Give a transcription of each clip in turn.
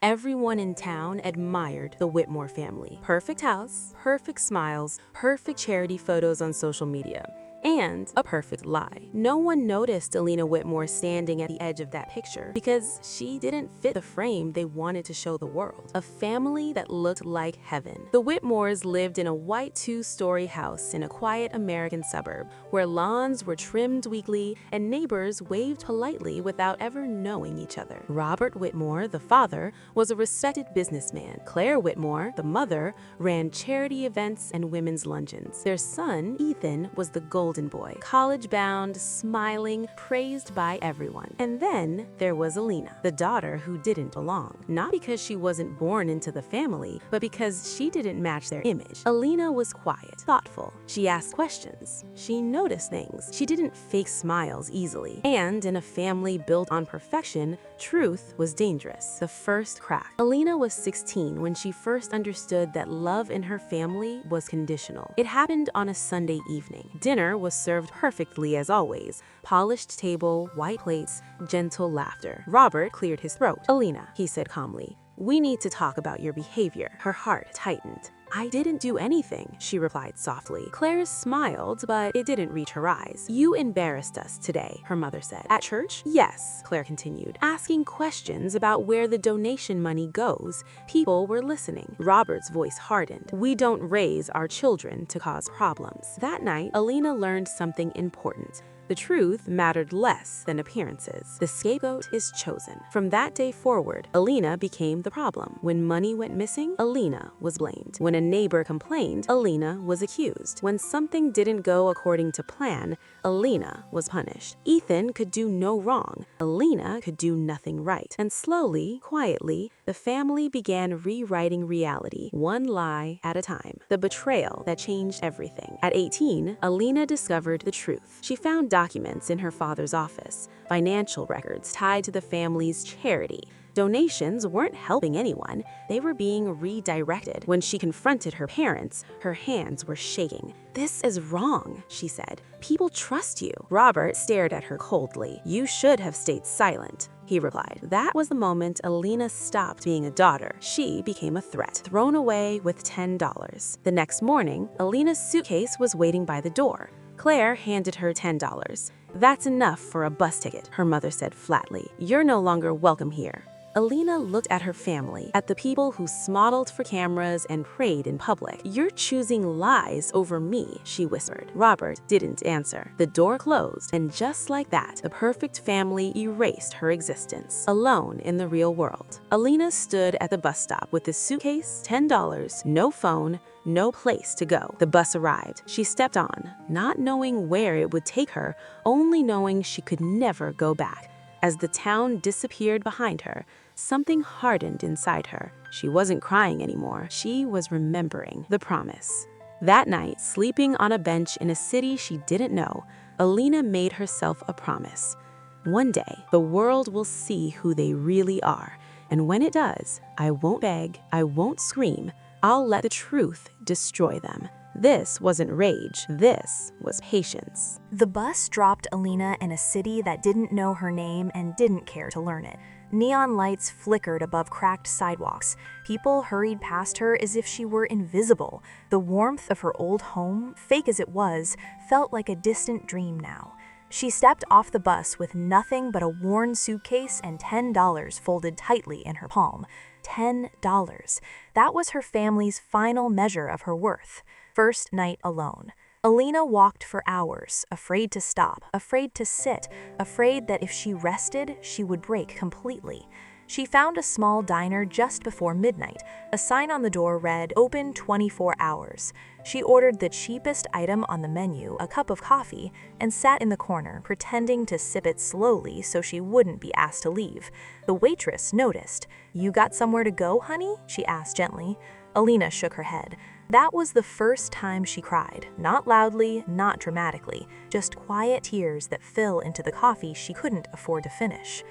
Everyone in town admired the Whitmore family. Perfect house, perfect smiles, perfect charity photos on social media, and a perfect lie. No one noticed Alina Whitmore standing at the edge of that picture because she didn't fit the frame they wanted to show the world. A family that looked like heaven. The Whitmores lived in a white two-story house in a quiet American suburb where lawns were trimmed weekly and neighbors waved politely without ever knowing each other. Robert Whitmore, the father, was a respected businessman. Claire Whitmore, the mother, ran charity events and women's luncheons. Their son, Ethan, was the golden boy, college-bound, smiling, praised by everyone. And then there was Alina, the daughter who didn't belong. Not because she wasn't born into the family, but because she didn't match their image. Alina was quiet, thoughtful. She asked questions. She noticed things. She didn't fake smiles easily. And in a family built on perfection, truth was dangerous. The first crack. Alina was 16 when she first understood that love in her family was conditional. It happened on a Sunday evening. Dinner was served perfectly as always. Polished table, white plates, gentle laughter. Robert cleared his throat. "Alina," he said calmly, "we need to talk about your behavior." Her heart tightened. "I didn't do anything," she replied softly. Claire smiled, but it didn't reach her eyes. "You embarrassed us today," her mother said. "At church?" "Yes," Claire continued, asking questions about where the donation money goes. People were listening. Robert's voice hardened. "We don't raise our children to cause problems." That night, Alina learned something important. The truth mattered less than appearances. The scapegoat is chosen. From that day forward, Alina became the problem. When money went missing, Alina was blamed. When a neighbor complained, Alina was accused. When something didn't go according to plan, Alina was punished. Ethan could do no wrong. Alina could do nothing right. And slowly, quietly, the family began rewriting reality, one lie at a time. The betrayal that changed everything. At 18, Alina discovered the truth. She found documents in her father's office, financial records tied to the family's charity. Donations weren't helping anyone, they were being redirected. When she confronted her parents, her hands were shaking. "This is wrong," she said. "People trust you." Robert stared at her coldly. "You should have stayed silent," he replied. That was the moment Alina stopped being a daughter. She became a threat, thrown away with $10. The next morning, Alina's suitcase was waiting by the door. Claire handed her $10. "That's enough for a bus ticket," her mother said flatly. "You're no longer welcome here." Alina looked at her family, at the people who modeled for cameras and prayed in public. "You're choosing lies over me," she whispered. Robert didn't answer. The door closed, and just like that, the perfect family erased her existence, alone in the real world. Alina stood at the bus stop with the suitcase, $10, no phone, no place to go. The bus arrived. She stepped on, not knowing where it would take her, only knowing she could never go back. As the town disappeared behind her, something hardened inside her. She wasn't crying anymore. She was remembering the promise. That night, sleeping on a bench in a city she didn't know, Alina made herself a promise. One day, the world will see who they really are. And when it does, I won't beg, I won't scream. I'll let the truth destroy them. This wasn't rage, this was patience. The bus dropped Alina in a city that didn't know her name and didn't care to learn it. Neon lights flickered above cracked sidewalks. People hurried past her as if she were invisible. The warmth of her old home, fake as it was, felt like a distant dream now. She stepped off the bus with nothing but a worn suitcase and $10 folded tightly in her palm. $10. That was her family's final measure of her worth. First night alone. Alina walked for hours, afraid to stop, afraid to sit, afraid that if she rested, she would break completely. She found a small diner just before midnight. A sign on the door read, "Open 24 hours." She ordered the cheapest item on the menu, a cup of coffee, and sat in the corner, pretending to sip it slowly so she wouldn't be asked to leave. The waitress noticed. "You got somewhere to go, honey?" she asked gently. Alina shook her head. That was the first time she cried. Not loudly, not dramatically, just quiet tears that fill into the coffee she couldn't afford to finish.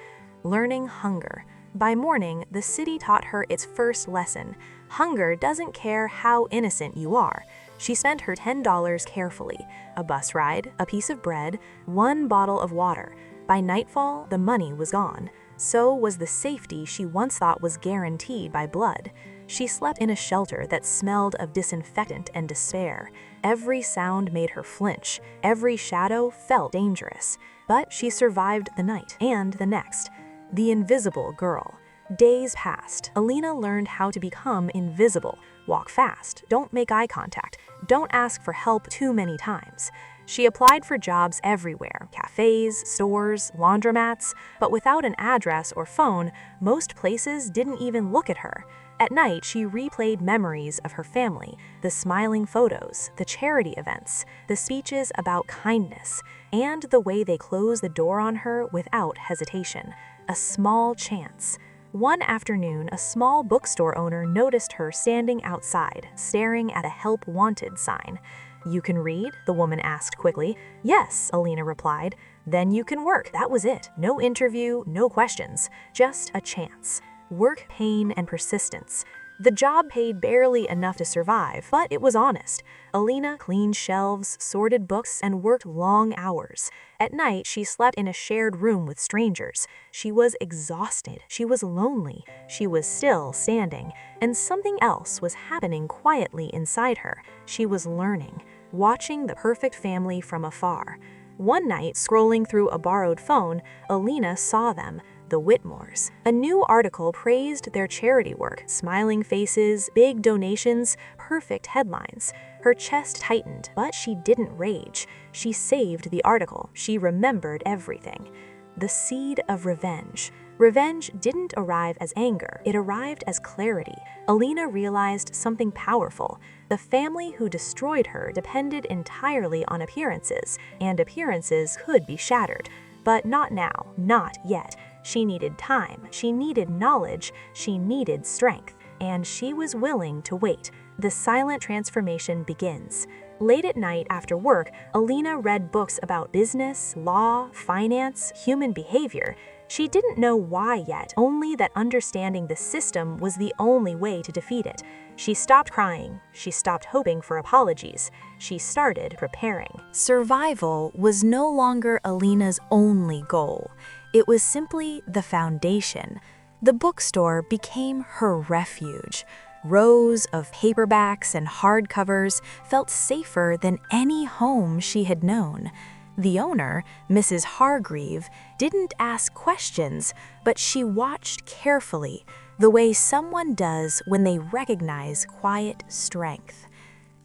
Learning hunger. By morning, the city taught her its first lesson. Hunger doesn't care how innocent you are. She spent her $10 carefully. A bus ride, a piece of bread, one bottle of water. By nightfall, the money was gone. So was the safety she once thought was guaranteed by blood. She slept in a shelter that smelled of disinfectant and despair. Every sound made her flinch. Every shadow felt dangerous. But she survived the night and the next. The invisible girl. Days passed. Alina learned how to become invisible. Walk fast. Don't make eye contact. Don't ask for help too many times. She applied for jobs everywhere, cafes, stores, laundromats, but without an address or phone, most places didn't even look at her. At night, she replayed memories of her family, the smiling photos, the charity events, the speeches about kindness, and the way they closed the door on her without hesitation. A small chance. One afternoon, a small bookstore owner noticed her standing outside, staring at a help wanted sign. "You can read?" the woman asked quickly. "Yes," Alina replied. "Then you can work." That was it. No interview, no questions. Just a chance. Work, pain, and persistence. The job paid barely enough to survive, but it was honest. Alina cleaned shelves, sorted books, and worked long hours. At night, she slept in a shared room with strangers. She was exhausted. She was lonely. She was still standing. And something else was happening quietly inside her. She was learning, watching the perfect family from afar. One night, scrolling through a borrowed phone, Alina saw them. The Whitmores. A new article praised their charity work, smiling faces, big donations, perfect headlines. Her chest tightened, but she didn't rage. She saved the article. She remembered everything. The seed of revenge. Revenge didn't arrive as anger, it arrived as clarity. Alina realized something powerful. The family who destroyed her depended entirely on appearances, and appearances could be shattered. But not now, not yet. She needed time, she needed knowledge, she needed strength, and she was willing to wait. The silent transformation begins. Late at night after work, Alina read books about business, law, finance, human behavior. She didn't know why yet, only that understanding the system was the only way to defeat it. She stopped crying. She stopped hoping for apologies. She started preparing. Survival was no longer Alina's only goal. It was simply the foundation. The bookstore became her refuge. Rows of paperbacks and hardcovers felt safer than any home she had known. The owner, Mrs. Hargreave, didn't ask questions, but she watched carefully, the way someone does when they recognize quiet strength.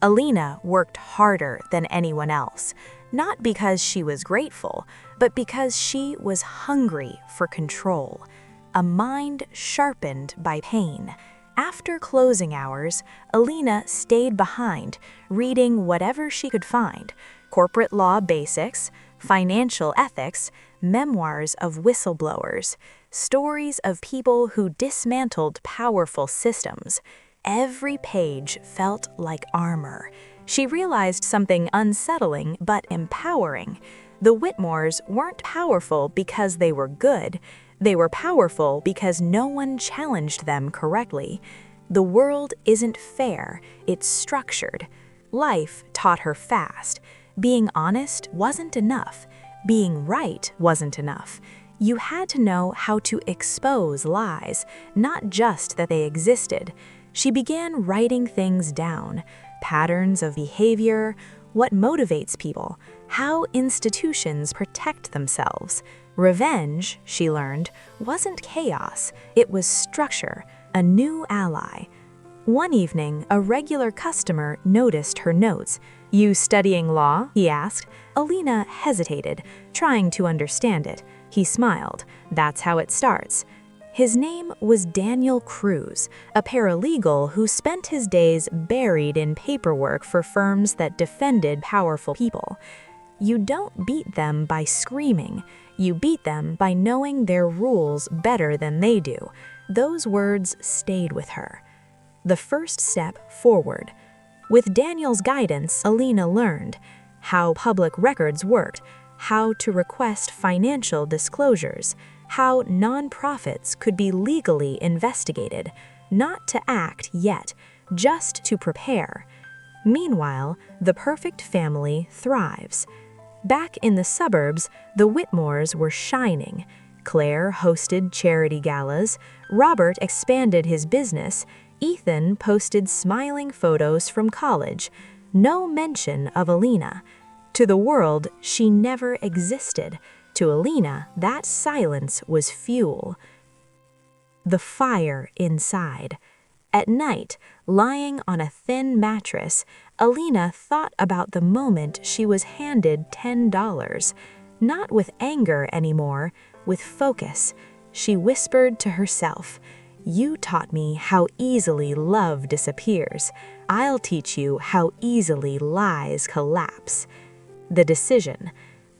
Alina worked harder than anyone else, not because she was grateful, but because she was hungry for control, a mind sharpened by pain. After closing hours, Alina stayed behind, reading whatever she could find: corporate law basics, financial ethics, memoirs of whistleblowers, stories of people who dismantled powerful systems. Every page felt like armor. She realized something unsettling but empowering. The Whitmores weren't powerful because they were good. They were powerful because no one challenged them correctly. The world isn't fair, it's structured. Life taught her fast. Being honest wasn't enough. Being right wasn't enough. You had to know how to expose lies, not just that they existed. She began writing things down: patterns of behavior, what motivates people, how institutions protect themselves. Revenge, she learned, wasn't chaos, it was structure, a new ally. One evening, a regular customer noticed her notes. "You studying law?" he asked. Alina hesitated, trying to understand it. He smiled. "That's how it starts." His name was Daniel Cruz, a paralegal who spent his days buried in paperwork for firms that defended powerful people. You don't beat them by screaming. You beat them by knowing their rules better than they do. Those words stayed with her. The first step forward. With Daniel's guidance, Alina learned how public records worked, how to request financial disclosures, how nonprofits could be legally investigated, not to act yet, just to prepare. Meanwhile, the perfect family thrives. Back in the suburbs, the Whitmores were shining. Claire hosted charity galas, Robert expanded his business, Ethan posted smiling photos from college. No mention of Alina. To the world, she never existed. To Alina, that silence was fuel. The fire inside. At night, lying on a thin mattress, Alina thought about the moment she was handed $10. Not with anger anymore, with focus. She whispered to herself, "You taught me how easily love disappears. I'll teach you how easily lies collapse." The decision.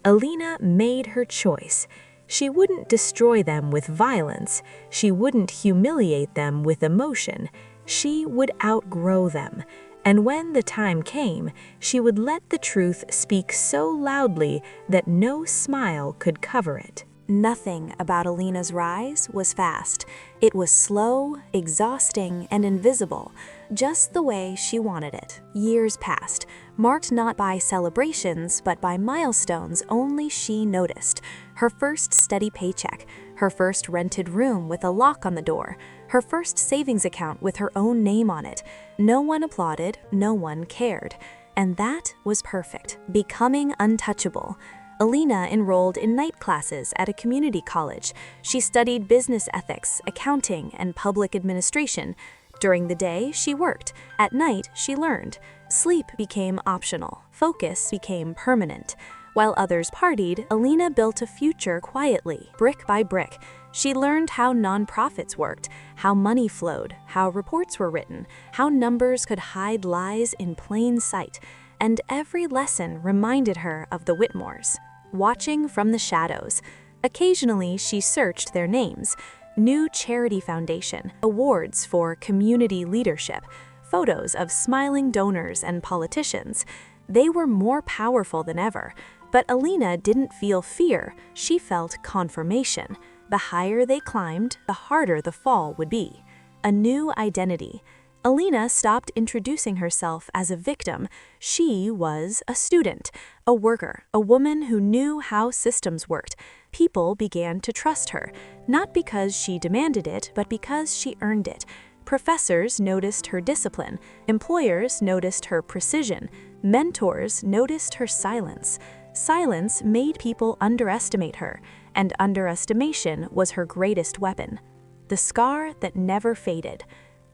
Alina made her choice. She wouldn't destroy them with violence. She wouldn't humiliate them with emotion. She would outgrow them. And when the time came, she would let the truth speak so loudly that no smile could cover it. Nothing about Alina's rise was fast. It was slow, exhausting, and invisible, just the way she wanted it. Years passed, marked not by celebrations, but by milestones only she noticed. Her first steady paycheck, her first rented room with a lock on the door, her first savings account with her own name on it. No one applauded, no one cared. And that was perfect, becoming untouchable. Alina enrolled in night classes at a community college. She studied business ethics, accounting, and public administration. During the day, she worked. At night, she learned. Sleep became optional. Focus became permanent. While others partied, Alina built a future quietly, brick by brick. She learned how nonprofits worked, how money flowed, how reports were written, how numbers could hide lies in plain sight. And every lesson reminded her of the Whitmores. Watching from the shadows. Occasionally, she searched their names. New charity foundation, awards for community leadership, photos of smiling donors and politicians. They were more powerful than ever. But Alina didn't feel fear, she felt confirmation. The higher they climbed, the harder the fall would be. A new identity. Alina stopped introducing herself as a victim. She was a student, a worker, a woman who knew how systems worked. People began to trust her, not because she demanded it, but because she earned it. Professors noticed her discipline. Employers noticed her precision. Mentors noticed her silence. Silence made people underestimate her, and underestimation was her greatest weapon. The scar that never faded.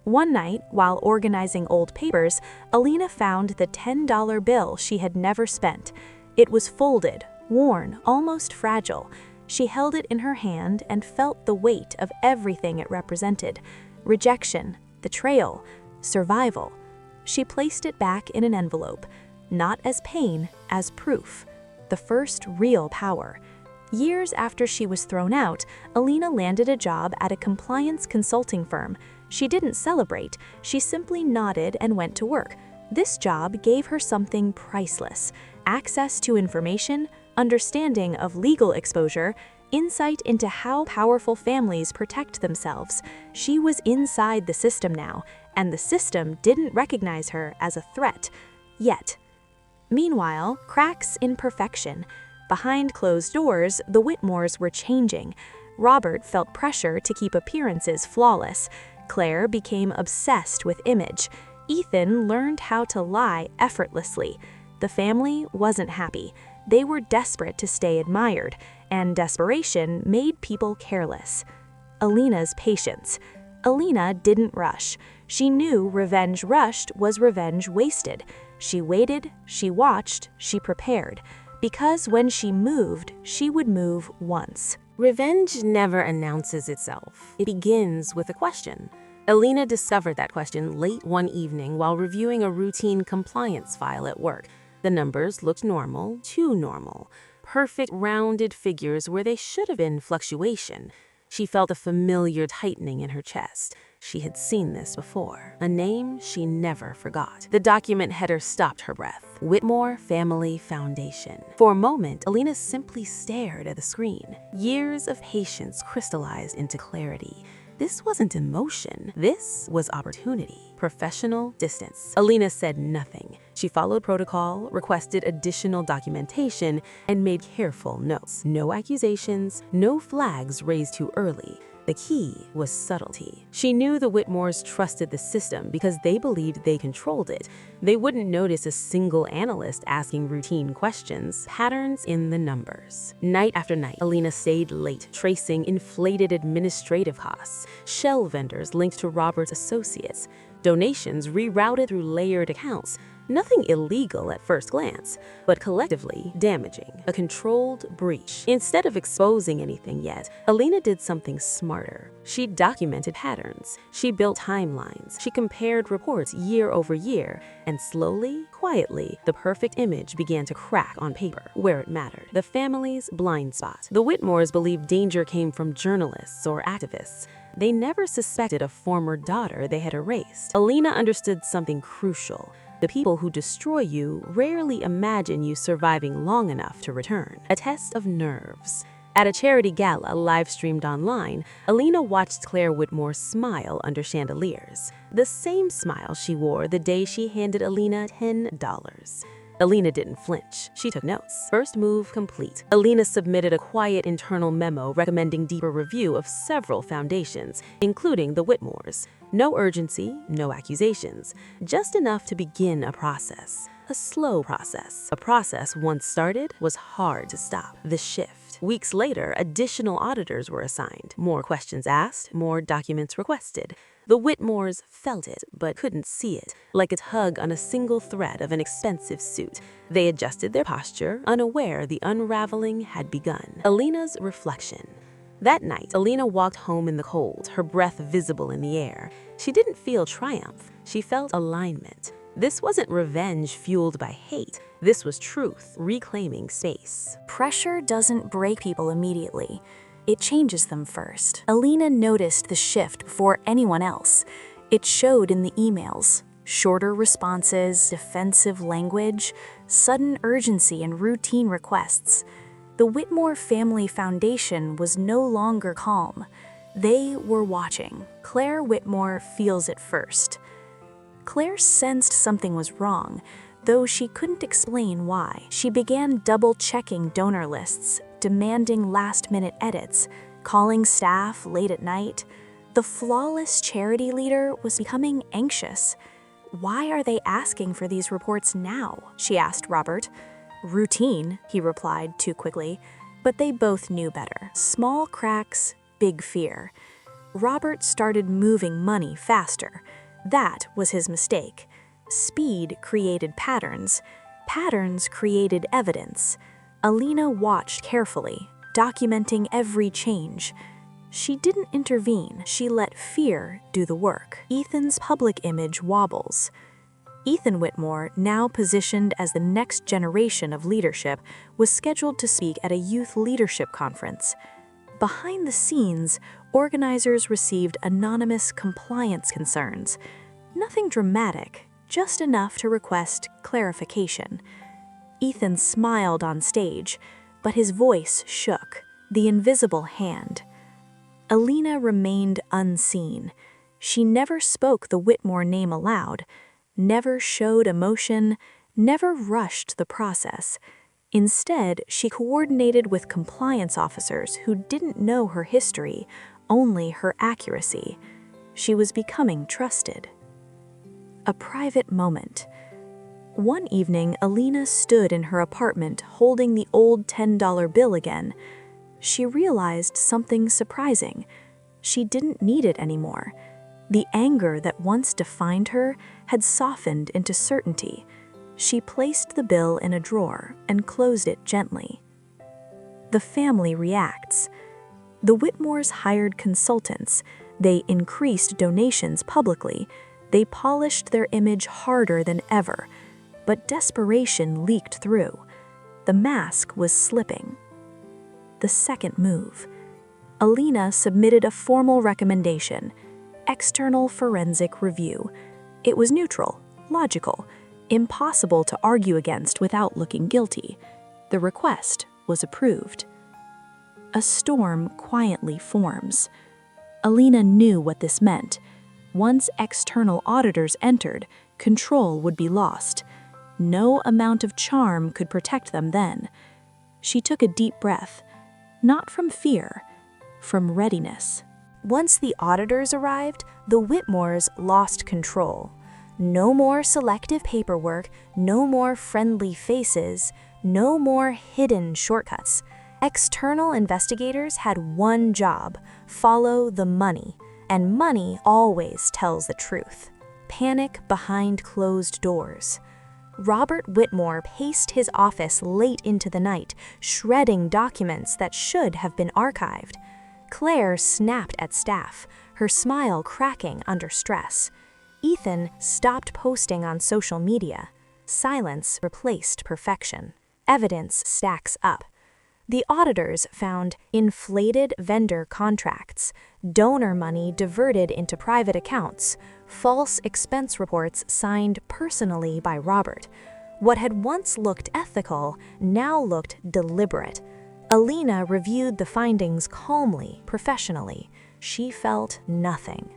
One night, while organizing old papers, Alina found the $10 bill she had never spent. It was folded, worn, almost fragile. She held it in her hand and felt the weight of everything it represented. Rejection, betrayal, survival. She placed it back in an envelope, not as pain, as proof. The first real power. Years after she was thrown out, Alina landed a job at a compliance consulting firm. She didn't celebrate, she simply nodded and went to work. This job gave her something priceless: access to information, understanding of legal exposure, insight into how powerful families protect themselves. She was inside the system now, and the system didn't recognize her as a threat. Yet. Meanwhile, cracks in perfection. Behind closed doors, the Whitmores were changing. Robert felt pressure to keep appearances flawless. Claire became obsessed with image. Ethan learned how to lie effortlessly. The family wasn't happy. They were desperate to stay admired, and desperation made people careless. Alina's patience. Alina didn't rush. She knew revenge rushed was revenge wasted. She waited, she watched, she prepared. Because when she moved, she would move once. Revenge never announces itself. It begins with a question. Alina discovered that question late one evening while reviewing a routine compliance file at work. The numbers looked normal, too normal. Perfect rounded figures where they should have been fluctuation. She felt a familiar tightening in her chest. She had seen this before. A name she never forgot. The document header stopped her breath. Whitmore Family Foundation. For a moment, Alina simply stared at the screen. Years of patience crystallized into clarity. This wasn't emotion. This was opportunity. Professional distance. Alina said nothing. She followed protocol, requested additional documentation, and made careful notes. No accusations, no flags raised too early. The key was subtlety. She knew the Whitmores trusted the system because they believed they controlled it. They wouldn't notice a single analyst asking routine questions, patterns in the numbers. Night after night, Alina stayed late, tracing inflated administrative costs, shell vendors linked to Robert's associates, donations rerouted through layered accounts. Nothing illegal at first glance, but collectively damaging. A controlled breach. Instead of exposing anything yet, Alina did something smarter. She documented patterns. She built timelines. She compared reports year over year. And slowly, quietly, the perfect image began to crack on paper, where it mattered. The family's blind spot. The Whitmores believed danger came from journalists or activists. They never suspected a former daughter they had erased. Alina understood something crucial. The people who destroy you rarely imagine you surviving long enough to return. A test of nerves. At a charity gala live-streamed online, Alina watched Claire Whitmore smile under chandeliers. The same smile she wore the day she handed Alina $10. Alina didn't flinch. She took notes. First move complete. Alina submitted a quiet internal memo recommending deeper review of several foundations, including the Whitmores. No urgency, no accusations, just enough to begin a process. A slow process. A process once started was hard to stop. The shift. Weeks later, additional auditors were assigned. More questions asked, more documents requested. The Whitmores felt it, but couldn't see it, like a tug on a single thread of an expensive suit. They adjusted their posture, unaware the unraveling had begun. Alina's reflection. That night, Alina walked home in the cold, her breath visible in the air. She didn't feel triumph. She felt alignment. This wasn't revenge fueled by hate. This was truth, reclaiming space. Pressure doesn't break people immediately. It changes them first. Alina noticed the shift before anyone else. It showed in the emails. Shorter responses, defensive language, sudden urgency and routine requests. The Whitmore Family Foundation was no longer calm. They were watching. Claire Whitmore feels it first. Claire sensed something was wrong, though she couldn't explain why. She began double-checking donor lists, demanding last-minute edits, calling staff late at night. The flawless charity leader was becoming anxious. "Why are they asking for these reports now?" she asked Robert. "Routine," he replied too quickly, but they both knew better. Small cracks, big fear. Robert started moving money faster. That was his mistake. Speed created patterns. Patterns created evidence. Alina watched carefully, documenting every change. She didn't intervene. She let fear do the work. Ethan's public image wobbles. Ethan Whitmore, now positioned as the next generation of leadership, was scheduled to speak at a youth leadership conference. Behind the scenes, organizers received anonymous compliance concerns. Nothing dramatic, just enough to request clarification. Ethan smiled on stage, but his voice shook, the invisible hand. Alina remained unseen. She never spoke the Whitmore name aloud, never showed emotion, never rushed the process. Instead, she coordinated with compliance officers who didn't know her history, only her accuracy. She was becoming trusted. A private moment. One evening, Alina stood in her apartment holding the old $10 bill again. She realized something surprising. She didn't need it anymore. The anger that once defined her had softened into certainty. She placed the bill in a drawer and closed it gently. The family reacts. The Whitmores hired consultants. They increased donations publicly. They polished their image harder than ever. But desperation leaked through. The mask was slipping. The second move. Alina submitted a formal recommendation. External forensic review. It was neutral, logical, impossible to argue against without looking guilty. The request was approved. A storm quietly forms. Alina knew what this meant. Once external auditors entered, control would be lost. No amount of charm could protect them then. She took a deep breath, not from fear, from readiness. Once the auditors arrived, the Whitmores lost control. No more selective paperwork, no more friendly faces, no more hidden shortcuts. External investigators had one job: follow the money. And money always tells the truth. Panic behind closed doors. Robert Whitmore paced his office late into the night, shredding documents that should have been archived. Claire snapped at staff, her smile cracking under stress. Ethan stopped posting on social media. Silence replaced perfection. Evidence stacks up. The auditors found inflated vendor contracts, donor money diverted into private accounts, false expense reports signed personally by Robert. What had once looked ethical now looked deliberate. Alina reviewed the findings calmly, professionally. She felt nothing.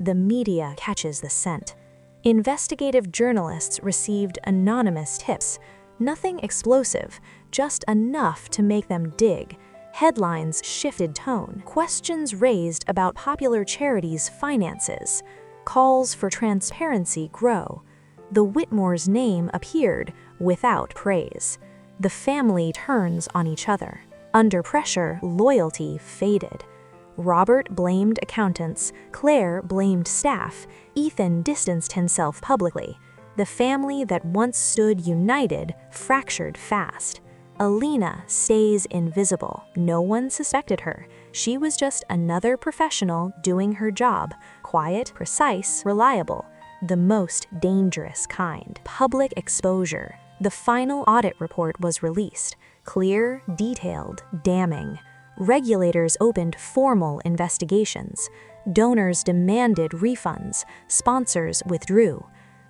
The media catches the scent. Investigative journalists received anonymous tips. Nothing explosive, just enough to make them dig. Headlines shifted tone. Questions raised about popular charities' finances. Calls for transparency grow. The Whitmores' name appeared without praise. The family turns on each other. Under pressure, loyalty faded. Robert blamed accountants, Claire blamed staff, Ethan distanced himself publicly. The family that once stood united fractured fast. Alina stays invisible. No one suspected her. She was just another professional doing her job, quiet, precise, reliable. The most dangerous kind. Public exposure. The final audit report was released. Clear, detailed, damning. Regulators opened formal investigations. Donors demanded refunds. Sponsors withdrew.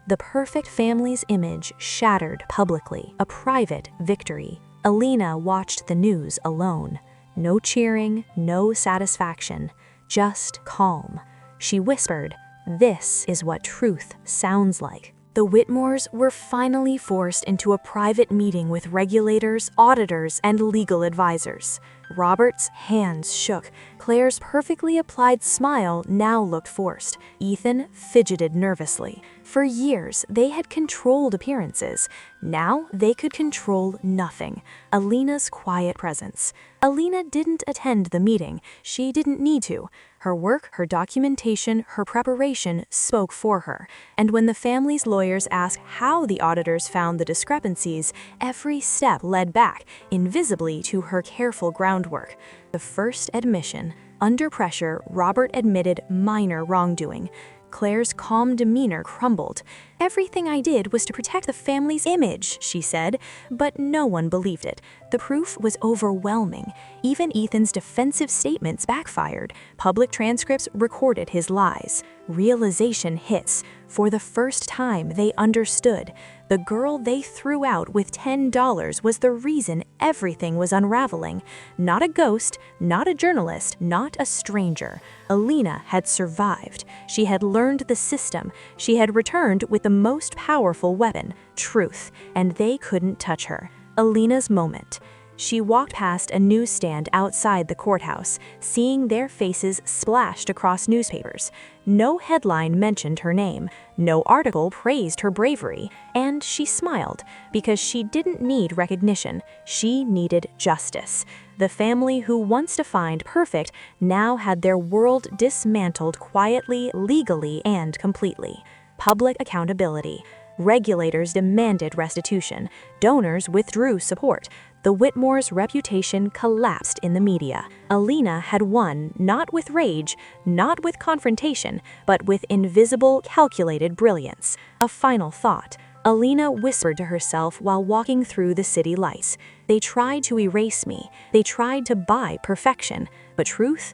The perfect family's image shattered publicly, a private victory. Alina watched the news alone. No cheering, no satisfaction, just calm. She whispered, "This is what truth sounds like." The Whitmores were finally forced into a private meeting with regulators, auditors, and legal advisors. Robert's hands shook. Claire's perfectly applied smile now looked forced. Ethan fidgeted nervously. For years, they had controlled appearances. Now they could control nothing. Alina's quiet presence. Alina didn't attend the meeting. She didn't need to. Her work, her documentation, her preparation spoke for her. And when the family's lawyers asked how the auditors found the discrepancies, every step led back, invisibly, to her careful groundwork. The first admission. Under pressure, Robert admitted minor wrongdoing. Claire's calm demeanor crumbled. "Everything I did was to protect the family's image," she said, but no one believed it. The proof was overwhelming. Even Ethan's defensive statements backfired. Public transcripts recorded his lies. Realization hits. For the first time, they understood. The girl they threw out with $10 was the reason everything was unraveling. Not a ghost, not a journalist, not a stranger. Alina had survived. She had learned the system. She had returned with the most powerful weapon, truth, and they couldn't touch her. Alina's moment. She walked past a newsstand outside the courthouse, seeing their faces splashed across newspapers. No headline mentioned her name, no article praised her bravery, and she smiled because she didn't need recognition. She needed justice. The family who once defined perfect now had their world dismantled quietly, legally, and completely. Public accountability. Regulators demanded restitution. Donors withdrew support. The Whitmores' reputation collapsed in the media. Alina had won, not with rage, not with confrontation, but with invisible, calculated brilliance. A final thought. Alina whispered to herself while walking through the city lights. "They tried to erase me. They tried to buy perfection. But truth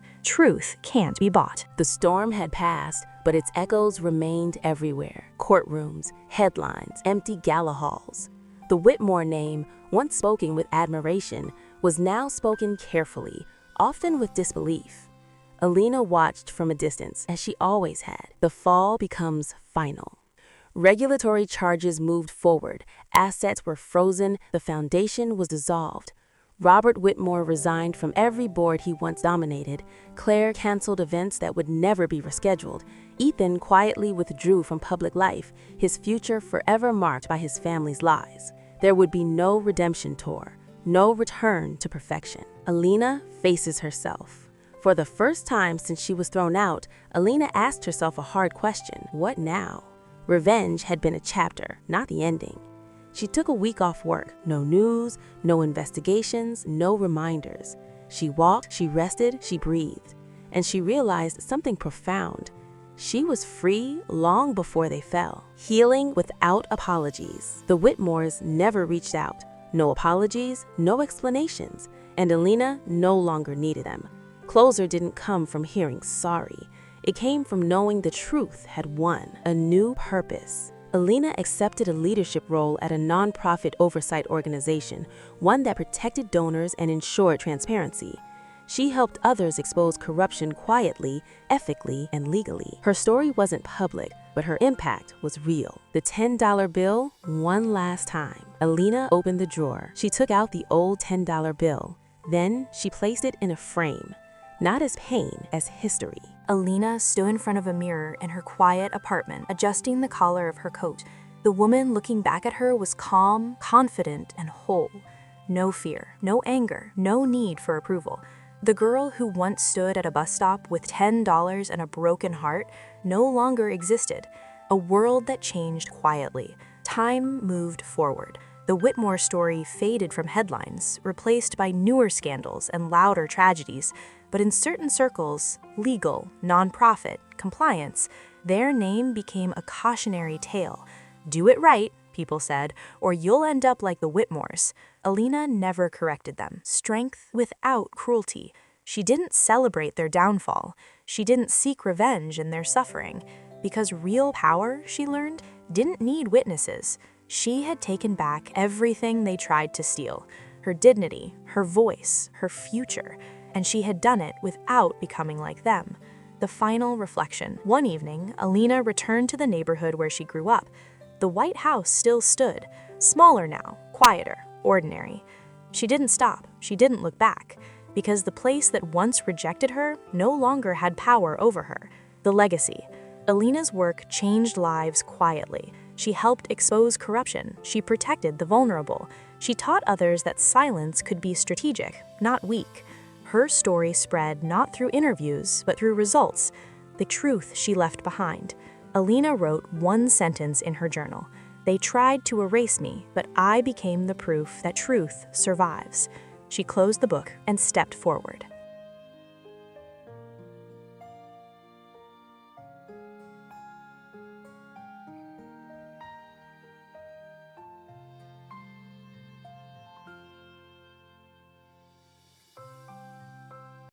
can't be bought." The storm had passed, but its echoes remained everywhere. Courtrooms, headlines, empty gala halls. The Whitmore name, once spoken with admiration, was now spoken carefully, often with disbelief. Alina watched from a distance, as she always had. The fall becomes final. Regulatory charges moved forward, assets were frozen, the foundation was dissolved. Robert Whitmore resigned from every board he once dominated. Claire canceled events that would never be rescheduled. Ethan quietly withdrew from public life, his future forever marked by his family's lies. There would be no redemption tour, no return to perfection. Alina faces herself. For the first time since she was thrown out, Alina asked herself a hard question: what now? Revenge had been a chapter, not the ending. She took a week off work. No news, no investigations, no reminders. She walked, she rested, she breathed. And she realized something profound. She was free long before they fell. Healing without apologies. The Whitmores never reached out. No apologies, no explanations. And Alina no longer needed them. Closure didn't come from hearing sorry. It came from knowing the truth had won. A new purpose. Alina accepted a leadership role at a nonprofit oversight organization, one that protected donors and ensured transparency. She helped others expose corruption quietly, ethically, and legally. Her story wasn't public, but her impact was real. The $10 bill, one last time. Alina opened the drawer. She took out the old $10 bill. Then she placed it in a frame, not as pain, as history. Alina stood in front of a mirror in her quiet apartment, adjusting the collar of her coat. The woman looking back at her was calm, confident, and whole. No fear, no anger, no need for approval. The girl who once stood at a bus stop with $10 and a broken heart no longer existed. A world that changed quietly. Time moved forward. The Whitmore story faded from headlines, replaced by newer scandals and louder tragedies. But in certain circles, legal, nonprofit, compliance, their name became a cautionary tale. Do it right, people said, or you'll end up like the Whitmores. Alina never corrected them. Strength without cruelty. She didn't celebrate their downfall. She didn't seek revenge in their suffering. Because real power, she learned, didn't need witnesses. She had taken back everything they tried to steal. Her dignity, her voice, her future. And she had done it without becoming like them. The final reflection. One evening, Alina returned to the neighborhood where she grew up. The White House still stood, smaller now, quieter, ordinary. She didn't stop, she didn't look back, because the place that once rejected her no longer had power over her. The legacy. Alina's work changed lives quietly. She helped expose corruption, she protected the vulnerable. She taught others that silence could be strategic, not weak. Her story spread not through interviews, but through results, the truth she left behind. Alina wrote one sentence in her journal. They tried to erase me, but I became the proof that truth survives. She closed the book and stepped forward.